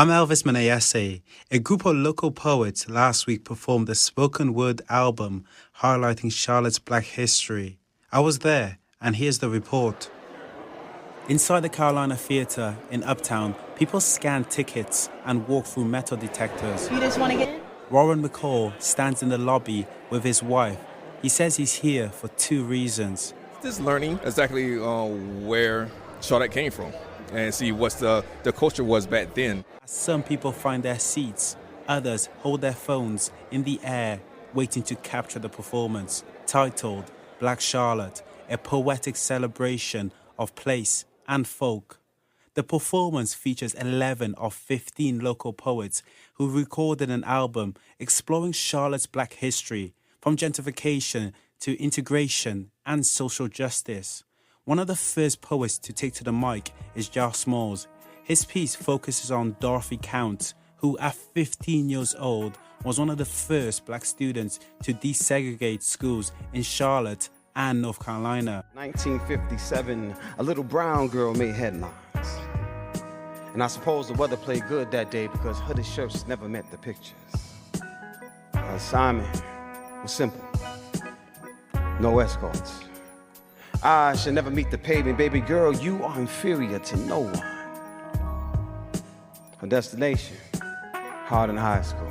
I'm Elvis Menayese. A group of local poets last week performed a spoken word album highlighting Charlotte's Black history. I was there, and here's the report. Inside the Carolina Theatre in Uptown, people scan tickets and walk through metal detectors. You just want to get in? Warren McCall stands in the lobby with his wife. He says he's here for two reasons. Just learning exactly where Charlotte came from and see what the culture was back then. Some people find their seats. Others hold their phones in the air, waiting to capture the performance, titled Black Charlotte, a poetic celebration of place and folk. The performance features 11 of 15 local poets who recorded an album exploring Charlotte's Black history, from gentrification to integration and social justice. One of the first poets to take to the mic is Jar Smalls. His piece focuses on Dorothy Counts, who at 15 years old was one of the first black students to desegregate schools in Charlotte and North Carolina. 1957, a little brown girl made headlines. And I suppose the weather played good that day because hooded shirts never met the pictures. The assignment was simple. No escorts. I should never meet the pavement. Baby girl, you are inferior to no one. Her destination, Hardin High School.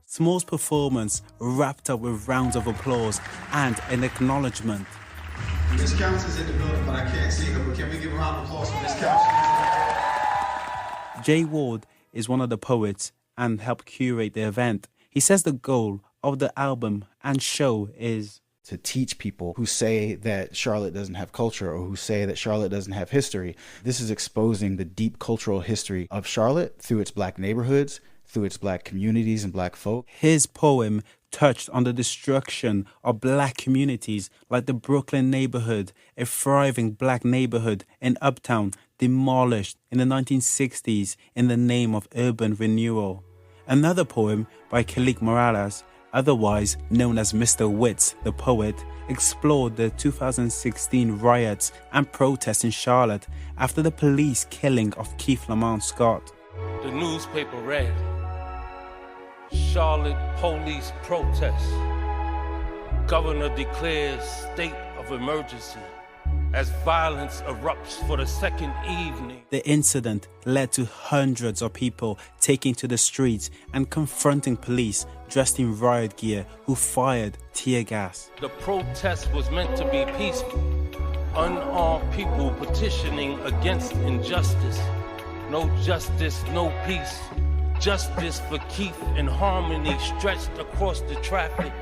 Small's performance wrapped up with rounds of applause and an acknowledgement. Miss Counts is in the building, but I can't see her. But can we give a round of applause for Miss Counts? Jay Ward is one of the poets and helped curate the event. He says the goal of the album and show is to teach people who say that Charlotte doesn't have culture or who say that Charlotte doesn't have history. This is exposing the deep cultural history of Charlotte through its black neighborhoods, through its black communities and black folk. His poem touched on the destruction of black communities like the Brooklyn neighborhood, a thriving black neighborhood in Uptown, demolished in the 1960s in the name of urban renewal. Another poem by Kalik Morales, otherwise known as Mr. Witz, the poet, explored the 2016 riots and protests in Charlotte after the police killing of Keith Lamont Scott. The newspaper read, Charlotte police protest. Governor declares state of emergency as violence erupts for the second evening. The incident led to hundreds of people taking to the streets and confronting police dressed in riot gear who fired tear gas. The protest was meant to be peaceful. Unarmed people petitioning against injustice. No justice, no peace. Justice for Keith and Harmony stretched across the traffic.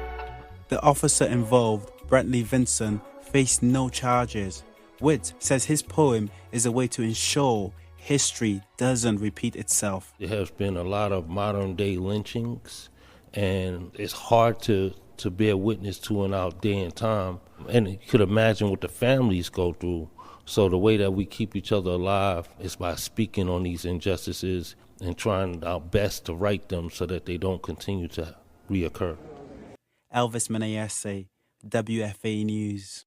The officer involved, Brentley Vinson, faced no charges. Witt says his poem is a way to ensure history doesn't repeat itself. There has been a lot of modern day lynchings, and it's hard to bear witness to in our day and time. And you could imagine what the families go through. So the way that we keep each other alive is by speaking on these injustices and trying our best to right them so that they don't continue to reoccur. Elvis Menayese, WFAE News.